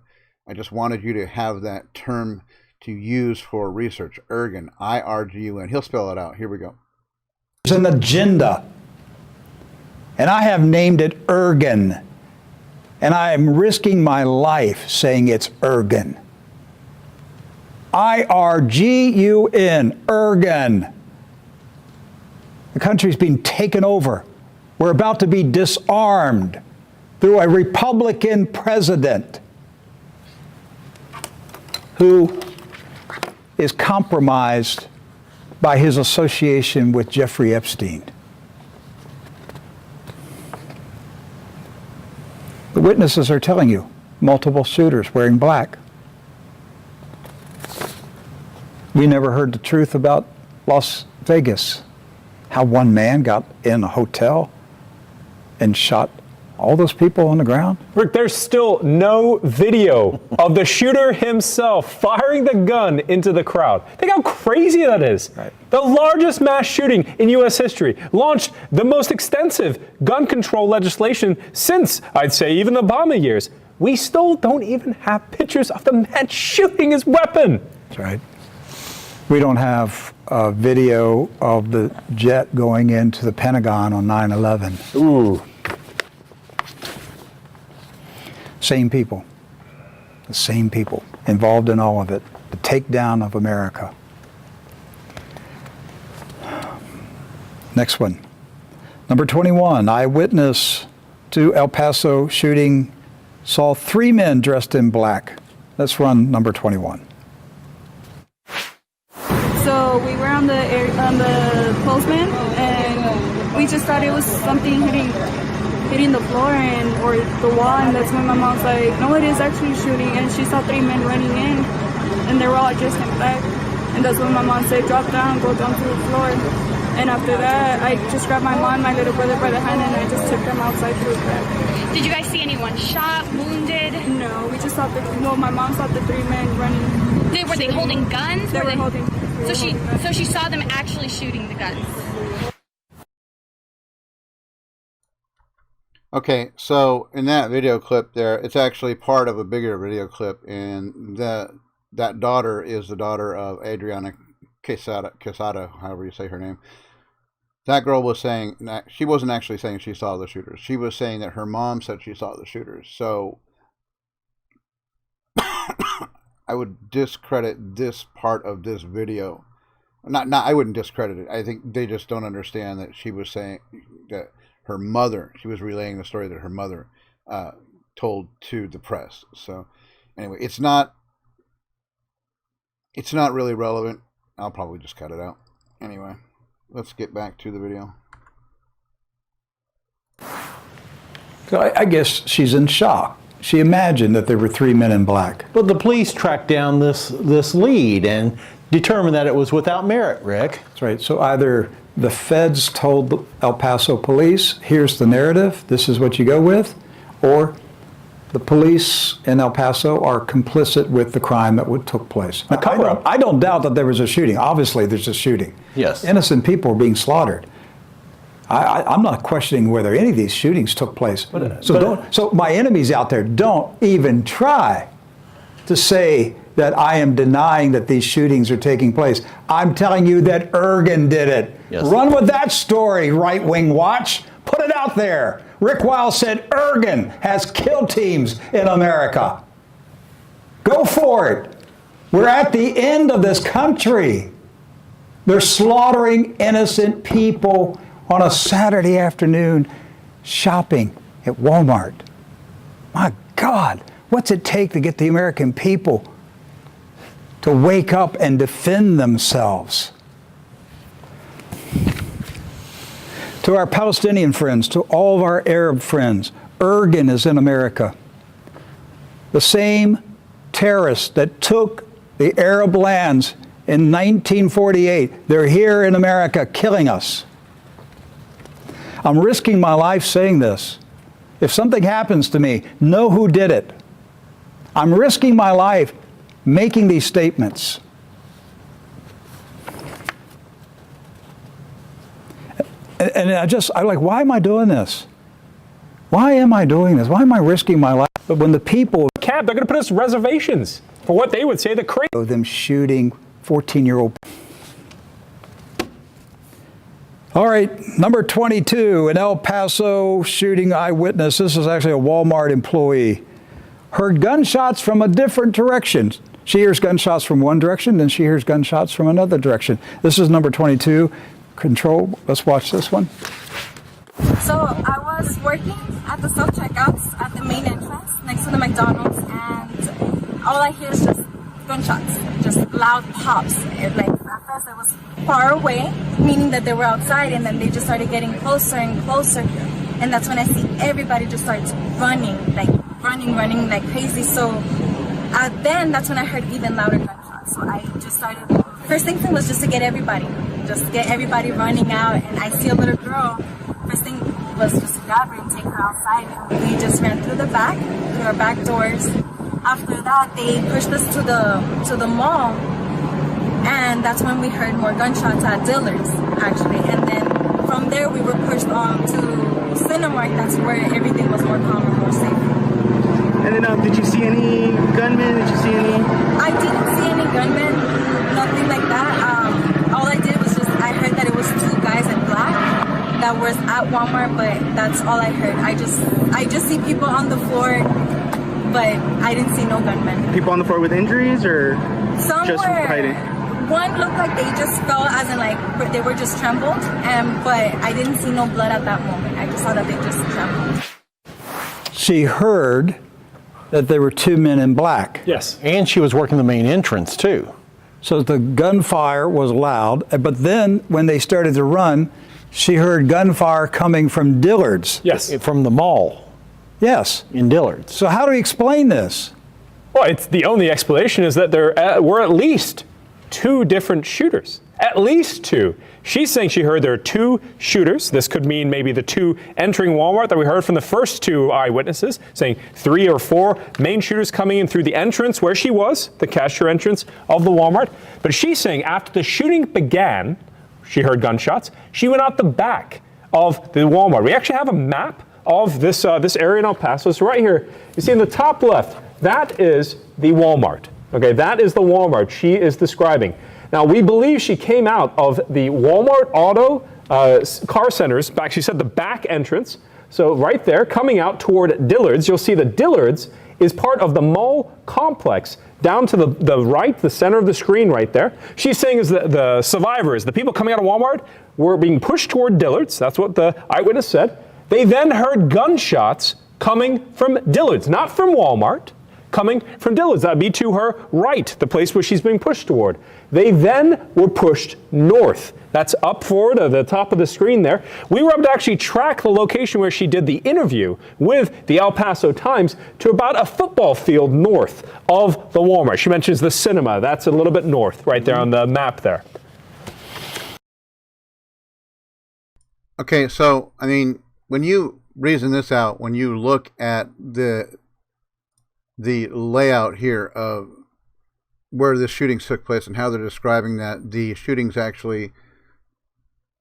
I just wanted you to have that term to use for research. Ergen, IRGUN. He'll spell it out. Here we go. There's an agenda. And I have named it Ergen. And I am risking my life saying it's Ergen. IRGUN, Ergen. The country's being taken over. We're about to be disarmed through a Republican president who is compromised by his association with Jeffrey Epstein. The witnesses are telling you, multiple shooters wearing black. We never heard the truth about Las Vegas, how one man got in a hotel and shot all those people on the ground. Rick, there's still no video of the shooter himself firing the gun into the crowd. Think how crazy that is. Right. The largest mass shooting in U.S. history, launched the most extensive gun control legislation since, I'd say, even the Obama years. We still don't even have pictures of the man shooting his weapon. That's right. We don't have a video of the jet going into the Pentagon on 9/11. Ooh. Same people. The same people involved in all of it. The takedown of America. Next one. Number 21. Eyewitness to El Paso shooting saw 3 men dressed in black. Let's run number 21. So we were on the postman, and we just thought it was something hitting the floor or the wall, and that's when my mom's like, no, it is actually shooting, and she saw 3 men running in, and they were all dressed in black, and that's when my mom said, drop down, go down to the floor. And after that, I just grabbed my mom and my little brother by the hand, and I just took them outside to the back. Did you guys see anyone shot, wounded? No, we just saw my mom saw the 3 men running. Were they holding guns? They were holding. So she saw them actually shooting the guns. Okay, so in that video clip there, it's actually part of a bigger video clip, and that daughter is the daughter of Adriana Quesada, however you say her name. That girl was saying, she wasn't actually saying she saw the shooters. She was saying that her mom said she saw the shooters. So I would discredit this part of this video. I wouldn't discredit it. I think they just don't understand that she was saying that her mother, she was relaying the story that her mother told to the press. So anyway, it's not really relevant. I'll probably just cut it out. Anyway, let's get back to the video. So I guess she's in shock. She imagined that there were 3 men in black. But the police tracked down this lead and determined that it was without merit, Rick. That's right. So either the feds told the El Paso police, here's the narrative, this is what you go with, or the police in El Paso are complicit with the crime that took place. I don't doubt that there was a shooting. Obviously, there's a shooting. Yes. Innocent people are being slaughtered. I'm not questioning whether any of these shootings took place. So my enemies out there, don't even try to say that I am denying that these shootings are taking place. I'm telling you that Ergen did it. Yes. Run with that story, Right Wing Watch. Put it out there. Rick Wiles said Ergen has kill teams in America. Go for it. We're at the end of this country. They're slaughtering innocent people on a Saturday afternoon shopping at Walmart. My God, what's it take to get the American people to wake up and defend themselves? To our Palestinian friends, to all of our Arab friends, Ergen is in America. The same terrorists that took the Arab lands in 1948, they're here in America killing us. I'm risking my life saying this. If something happens to me, know who did it. I'm risking my life making these statements. And I'm like, why am I doing this? Why am I doing this? Why am I risking my life? But when the people... Cab, they're going to put us reservations for what they would say the crazy... ...them shooting 14-year-old... All right, number 22, an El Paso shooting eyewitness. This is actually a Walmart employee. Heard gunshots from a different direction. She hears gunshots from one direction, then she hears gunshots from another direction. This is number 22. Control, let's watch this one. So I was working at the self-checkouts at the main entrance next to the McDonald's, and all I hear is just gunshots, just loud pops. At first it was far away, meaning that they were outside, and then they just started getting closer and closer, and that's when I see everybody just starts running like crazy. So then that's when I heard even louder gunshots. So I just started, first thing was just to get everybody running out, and I see a little girl. First thing was just to grab her and take her outside, and we just ran through our back doors. After that, they pushed us to the mall, and that's when we heard more gunshots at Dillard's, actually. And then from there, we were pushed on to Cinemark. That's where everything was more calm and more safe. And then, did you see any gunmen? Did you see any? I didn't see any gunmen, nothing like that. All I did was I heard that it was 2 guys in black that was at Walmart, but that's all I heard. I just see people on the floor, but I didn't see no gunmen. People on the floor with injuries, or some just hiding? One looked like they just fell, as in like they were just trembled, but I didn't see no blood at that moment. I just saw that they just trembled. She heard that there were 2 men in black. Yes. And she was working the main entrance, too. So the gunfire was loud, but then when they started to run, she heard gunfire coming from Dillard's. Yes. From the mall. Yes. In Dillard's. So how do we explain this? Well, it's the only explanation is that there were at least 2 different shooters. At least 2. She's saying she heard there are 2 shooters. This could mean maybe the 2 entering Walmart that we heard from the first 2 eyewitnesses, saying 3 or 4 main shooters coming in through the entrance where she was, the cashier entrance of the Walmart. But she's saying after the shooting began, she heard gunshots. She went out the back of the Walmart. We actually have a map of this area in El Paso. So right here, you see in the top left, that is the Walmart. Okay, that is the Walmart she is describing. Now, we believe she came out of the Walmart Auto Car Centers, back, she said the back entrance. So right there, coming out toward Dillard's, you'll see that Dillard's is part of the mall complex. Down to the right, the center of the screen right there. She's saying is that the survivors, the people coming out of Walmart, were being pushed toward Dillard's. That's what the eyewitness said. They then heard gunshots coming from Dillard's, not from Walmart, coming from Dillard's. That'd be to her right, the place where she's being pushed toward. They then were pushed north. That's up forward at the top of the screen there. We were able to actually track the location where she did the interview with the El Paso Times to about a football field north of the Walmart. She mentions the cinema. That's a little bit north right there on the map there. Okay, so, I mean, when you reason this out, when you look at the layout here of where the shootings took place and how they're describing that the shootings actually,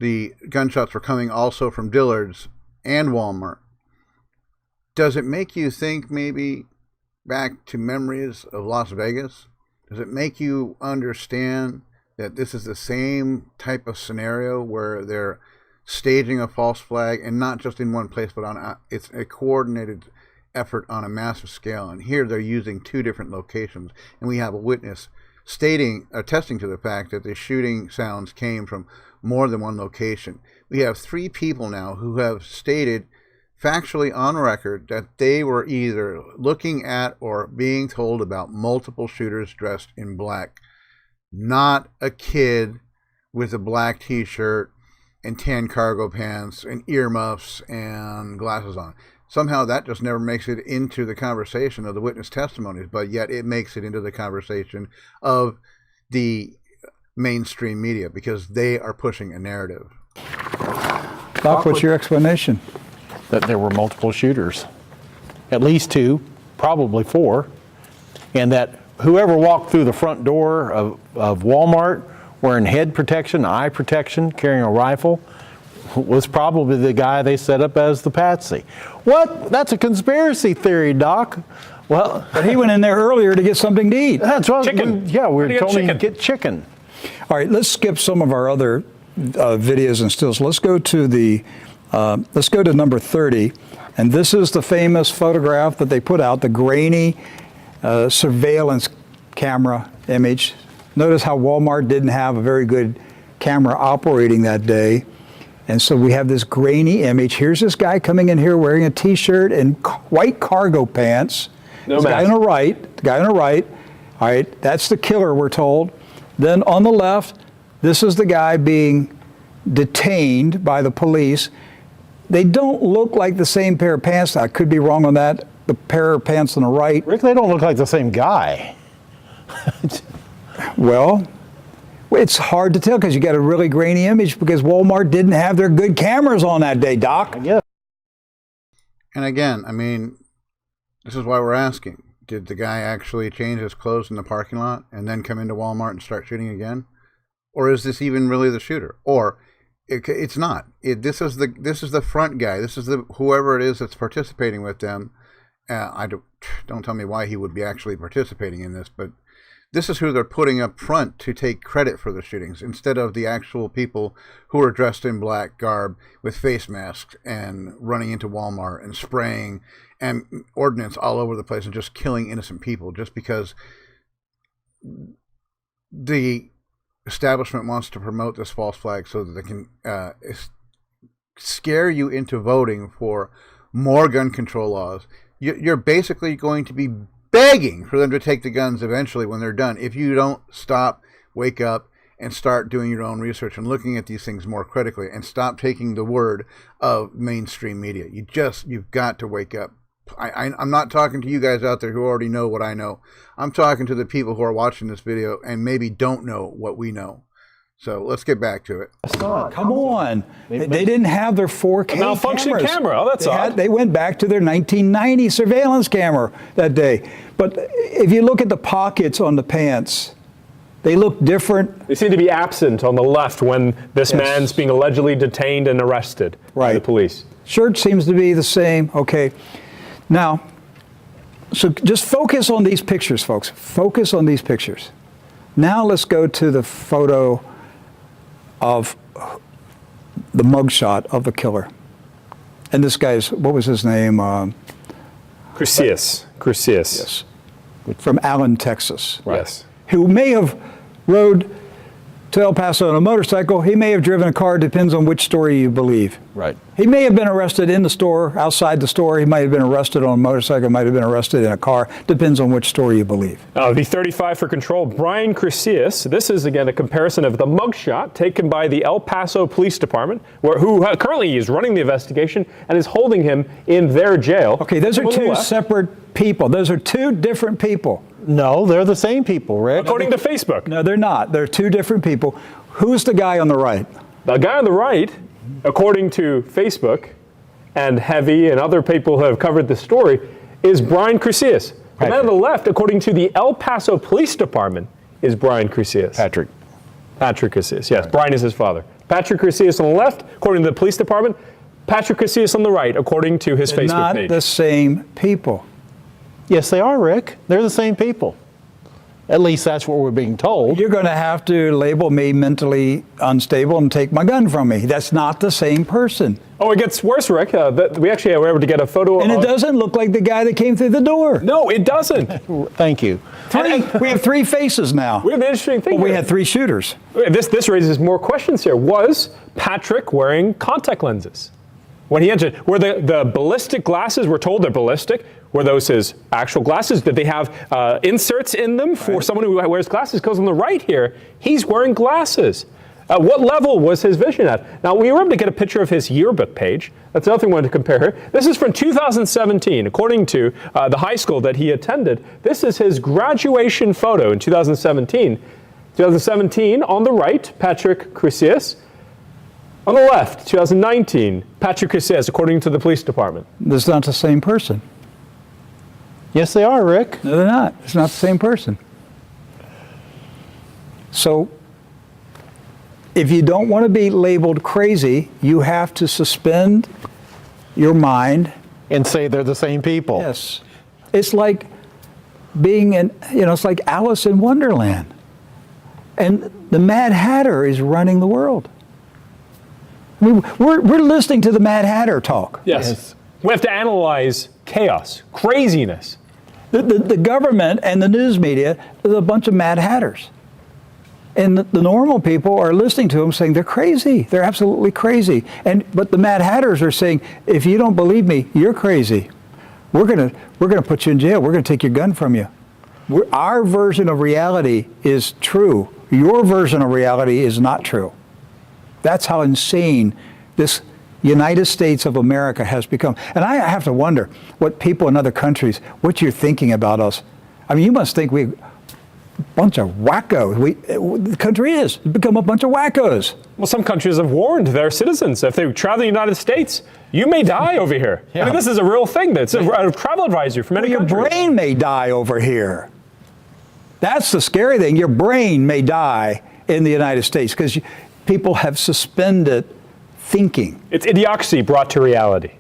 the gunshots were coming also from Dillard's and Walmart, does it make you think maybe back to memories of Las Vegas? Does it make you understand that this is the same type of scenario where they're staging a false flag, and not just in one place, but it's a coordinated effort on a massive scale? And here they're using two different locations, and we have a witness attesting to the fact that the shooting sounds came from more than one location. We have 3 people now who have stated factually on record that they were either looking at or being told about multiple shooters dressed in black, not a kid with a black t-shirt and tan cargo pants and earmuffs and glasses on. Somehow that just never makes it into the conversation of the witness testimonies, but yet it makes it into the conversation of the mainstream media because they are pushing a narrative. Doc, what's your explanation? That there were multiple shooters, at least 2, probably 4, and that whoever walked through the front door of Walmart wearing head protection, eye protection, carrying a rifle, was probably the guy they set up as the patsy. What? That's a conspiracy theory, Doc. Well, but he went in there earlier to get something to eat. That's right. Chicken. Yeah, we were told to get chicken. All right, let's skip some of our other videos and stills. Let's go to number 30, and this is the famous photograph that they put out, the grainy surveillance camera image. Notice how Walmart didn't have a very good camera operating that day. And so we have this grainy image. Here's this guy coming in here wearing a t-shirt and white cargo pants. No the guy on the right. All right, that's the killer, we're told. Then on the left, this is the guy being detained by the police. They don't look like the same pair of pants. I could be wrong on that. The pair of pants on the right. Rick, they don't look like the same guy. Well, it's hard to tell because you got a really grainy image because Walmart didn't have their good cameras on that day, Doc. Yeah. And again, I mean, this is why we're asking. Did the guy actually change his clothes in the parking lot and then come into Walmart and start shooting again? Or is this even really the shooter? Or it's not. This is the front guy. This is whoever it is that's participating with them. Don't tell me why he would be actually participating in this, but this is who they're putting up front to take credit for the shootings instead of the actual people who are dressed in black garb with face masks and running into Walmart and spraying and ordnance all over the place and just killing innocent people just because the establishment wants to promote this false flag so that they can scare you into voting for more gun control laws. You're basically going to be begging for them to take the guns eventually when they're done if you don't stop, wake up, and start doing your own research and looking at these things more critically and stop taking the word of mainstream media. You've got to wake up. I'm not talking to you guys out there who already know what I know. I'm talking to the people who are watching this video and maybe don't know what we know. So let's get back to it. Come on. They didn't have their 4K malfunction camera. Oh, that's odd. They went back to their 1990 surveillance camera that day. But if you look at the pockets on the pants, they look different. They seem to be absent on the left when this man's being allegedly detained and arrested by the police. Shirt seems to be the same. Okay. Now, so just focus on these pictures, folks. Focus on these pictures. Now let's go to the photo of the mugshot of the killer. And this guy's, what was his name? Crusius. Yes. From Allen, Texas. Right. Yes. Who may have rode to El Paso on a motorcycle. He may have driven a car, depends on which story you believe. Right. He may have been arrested in the store, outside the store. He might have been arrested on a motorcycle, might have been arrested in a car. Depends on which story you believe. The 35 for control, Brian Crusius. This is, again, a comparison of the mugshot taken by the El Paso Police Department, who currently is running the investigation and is holding him in their jail. Okay, those are two separate people. Those are two different people. No, they're the same people, Rick. According to Facebook. No, they're not. They're two different people. Who's the guy on the right? The guy on the right, according to Facebook and Heavy and other people who have covered the story, is Brian Crusius. The man on the left, according to the El Paso Police Department, is Brian Crusius. Patrick Crusius, yes. Right. Brian is his father. Patrick Crusius on the left, according to the police department. Patrick Crusius on the right, according to his Facebook page. Not the same people. Yes, they are, Rick. They're the same people. At least that's what we're being told. You're going to have to label me mentally unstable and take my gun from me. That's not the same person. Oh, it gets worse, Rick. We actually were able to get a photo. And it doesn't look like the guy that came through the door. No, it doesn't. Thank you. We have three faces now. We have an interesting thing. We had three shooters. This raises more questions here. Was Patrick wearing contact lenses when he entered? Were the ballistic glasses, we're told they're ballistic, were those his actual glasses? Did they have inserts in them for someone who wears glasses? Because on the right here, he's wearing glasses. What level was his vision at? Now, we were able to get a picture of his yearbook page. That's another thing we wanted to compare here. This is from 2017. According to the high school that he attended, this is his graduation photo in 2017. 2017, on the right, Patrick Crusius. On the left, 2019, Patrick Crusius, according to the police department. That's not the same person. Yes, they are, Rick. No, they're not. It's not the same person. So, if you don't want to be labeled crazy, you have to suspend your mind. And say they're the same people. Yes. It's like being it's like Alice in Wonderland. And the Mad Hatter is running the world. I mean, we're listening to the Mad Hatter talk. Yes. We have to analyze chaos, craziness. The government and the news media is a bunch of Mad Hatters. And the normal people are listening to them saying they're crazy. They're absolutely crazy. But the Mad Hatters are saying, if you don't believe me, you're crazy. We're gonna put you in jail. We're gonna take your gun from you. Our version of reality is true. Your version of reality is not true. That's how insane this United States of America has become. And I have to wonder what people in other countries, what you're thinking about us. I mean, you must think we're a bunch of wackos. The country is become a bunch of wackos. Well, some countries have warned their citizens, if they travel to the United States, you may die over here. Yeah. I mean, this is a real thing. That's a travel advisory for many countries. Your brain may die over here. That's the scary thing. Your brain may die in the United States because people have suspended thinking. It's idiocracy brought to reality.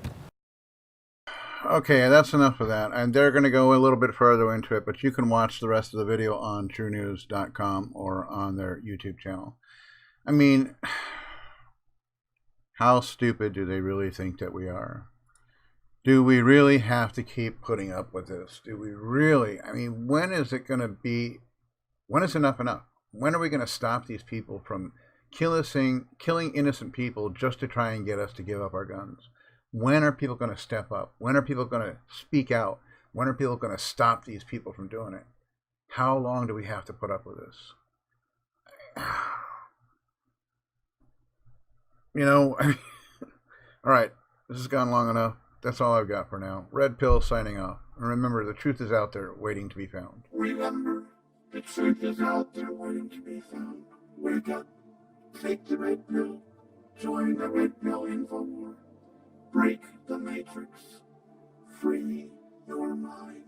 Okay, that's enough of that. And they're going to go a little bit further into it, but you can watch the rest of the video on TrueNews.com or on their YouTube channel. I mean, how stupid do they really think that we are? Do we really have to keep putting up with this? Do we really? I mean, when is it going to be? When is enough enough? When are we going to stop these people from killing innocent people just to try and get us to give up our guns? When are people going to step up? When are people going to speak out? When are people going to stop these people from doing it? How long do we have to put up with this? All right, this has gone long enough. That's all I've got for now. Red Pill signing off. And remember, the truth is out there waiting to be found. Remember, the truth is out there waiting to be found. Wake up. Take the red pill. Join the Red Pill InfoWar. Break the matrix. Free your mind.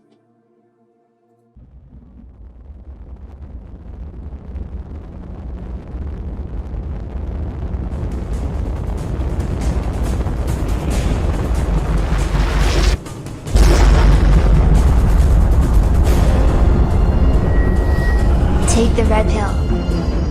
Take the red pill.